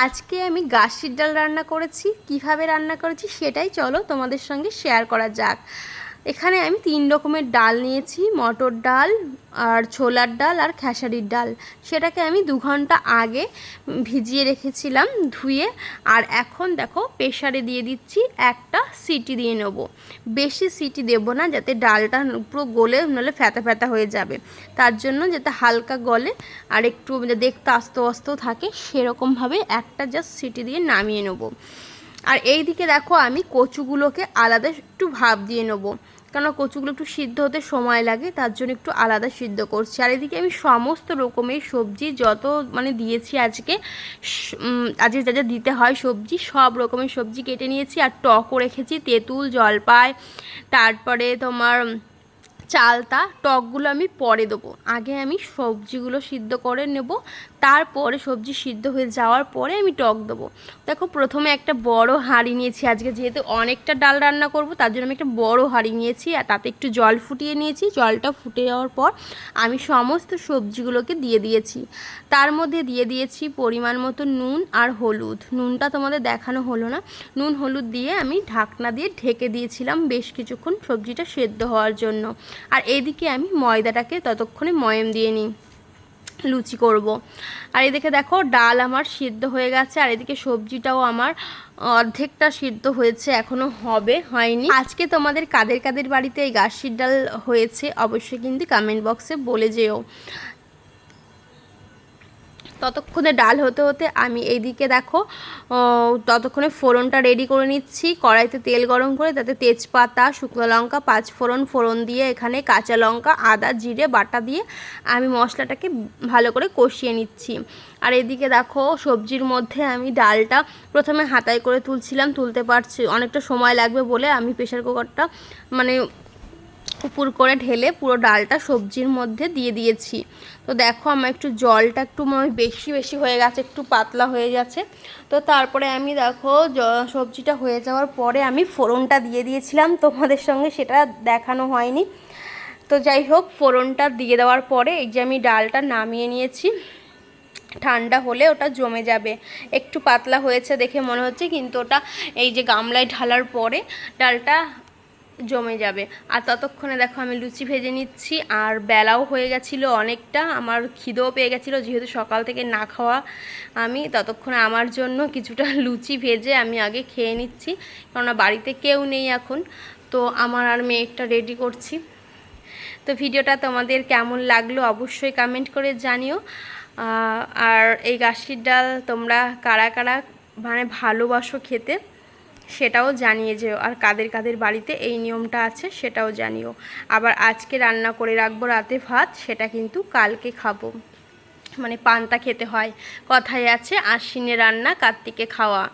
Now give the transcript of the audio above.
আজকে আমি গাসির ডাল রান্না করেছি। কিভাবে রান্না করেছি সেটাই চলো তোমাদের সঙ্গে শেয়ার করা যাক। এখানে আমি 3 রকমের ডাল নিয়েছি, মটর ডাল আর ছোলার ডাল আর খেসারির ডাল। সেটাকে আমি 2 ঘন্টা আগে ভিজিয়ে রেখেছিলাম ধুয়ে। আর এখন দেখো প্রেসারে দিয়ে দিচ্ছি, একটা সিটি দিয়ে নেব। বেশি সিটি দেব না, যাতে ডালটা পুরো গলে নাহলে ফ্যাতা ফ্যাতা হয়ে যাবে। তার জন্য যাতে হালকা গলে আর একটু দেখতে আস্তে আস্তেও থাকে, সেরকমভাবে একটা জাস্ট সিটি দিয়ে নামিয়ে নেব। আর এই দিকে দেখো আমি কচুগুলোকে আলাদা একটু ভাপ দিয়ে নেবো, কেন কচুগুলো একটু সিদ্ধ হতে সময় লাগে, তার জন্য একটু আলাদা সিদ্ধ করছি। আর এদিকে আমি সমস্ত রকমের সবজি যত দিয়েছি আজকে, আজকে যা যা দিতে হয় সবজি, সব রকমের সবজি কেটে নিয়েছি। আর টকও রেখেছি, তেঁতুল, জলপাই, তারপরে তোমার চালতা। টকগুলো আমি পরে দেবো, আগে আমি সবজিগুলো সিদ্ধ করে নেব, তারপরে সবজি সিদ্ধ হয়ে যাওয়ার পরে আমি টক দেবো। দেখো প্রথমে একটা বড় হাঁড়ি নিয়েছি, আজকে যেহেতু অনেকটা ডাল রান্না করব তার জন্য আমি একটা বড় হাঁড়ি নিয়েছি। আর তাতে একটু জল ফুটিয়ে নিয়েছি। জলটা ফুটে যাওয়ার পর আমি সমস্ত সবজিগুলোকে দিয়ে দিয়েছি। তার মধ্যে দিয়ে দিয়েছি পরিমাণ মতো নুন আর হলুদ। নুনটা তোমাদের দেখানো হলো না। নুন হলুদ দিয়ে আমি ঢাকনা দিয়ে ঢেকে দিয়েছিলাম বেশ কিছুক্ষণ সবজিটা সেদ্ধ হওয়ার জন্য। আর এইদিকে আমি ময়দাটাকে ততক্ষণে ময়াম দিয়ে নিই, লুচি করব। আর এদিকে দেখো ডাল আমার সিদ্ধ হয়ে গেছে, আর এদিকে সবজিটাও আমার অর্ধেকটা সিদ্ধ হয়েছে, এখনও হয়নি। আজকে তোমাদের কাদের কাদের বাড়িতে এই গাসির ডাল হয়েছে অবশ্যই কিন্তু কমেন্ট বক্সে বলে যেও। ততক্ষণে ডাল হতে হতে আমি এইদিকে দেখো ততক্ষণে ফোড়নটা রেডি করে নিচ্ছি। কড়াইতে তেল গরম করে তাতে তেজপাতা, শুকনো লঙ্কা, 5 ফোড়ন দিয়ে এখানে কাঁচা লঙ্কা, আদা, জিরে বাটা দিয়ে আমি মশলাটাকে ভালো করে কষিয়ে নিচ্ছি। আর এদিকে দেখো সবজির মধ্যে আমি ডালটা প্রথমে হাতায় করে তুলছিলাম, তুলতে পারছি অনেকটা সময় লাগবে বলে আমি প্রেশার কুকারটা উপর করে ঢেলে পুরো ডালটা সবজির মধ্যে দিয়ে দিয়েছি। তো দেখো আমার একটু জলটা একটু বেশি হয়ে গেছে, একটু পাতলা হয়ে গেছে। তো তারপরে আমি দেখো সবজিটা হয়ে যাওয়ার পরে আমি ফোড়নটা দিয়ে দিয়েছিলাম, তোমাদের সঙ্গে সেটা দেখানো হয়নি। তো যাই হোক, ফোড়নটা দিয়ে দেওয়ার পরে এই যে আমি ডালটা নামিয়ে নিয়েছি। ঠান্ডা হলে ওটা জমে যাবে। একটু পাতলা হয়েছে দেখে মনে হচ্ছে, কিন্তু ওটা এই যে গামলায় ঢালার পরে ডালটা জমে যাবে। আর ততক্ষণে দেখো আমি লুচি ভেজে নিচ্ছি। আর বেলাও হয়ে গেছিলো অনেকটা, আমার খিদেও পেয়ে গেছিলো যেহেতু সকাল থেকে না খাওয়া। আমি ততক্ষণে আমার জন্য কিছুটা লুচি ভেজে আমি আগে খেয়ে নিচ্ছি, কেননা বাড়িতে কেউ নেই এখন। তো আমার আর মেয়েটা রেডি করছি। তো ভিডিওটা তোমাদের কেমন লাগলো অবশ্যই কমেন্ট করে জানিও। আর এই গাসির ডাল তোমরা কারা কারা ভালোবাসো খেতে সেটাও জানিয়ে যেও। আর কাদের কাদের বাড়িতে এই নিয়মটা আছে সেটাও জানিও। আবার আজকে রান্না করে রাখবো রাতে ভাত, সেটা কিন্তু কালকে খাবো। পান্তা খেতে হয়, কথায় আছে আশ্বিনে রান্না কার্তিকে খাওয়া।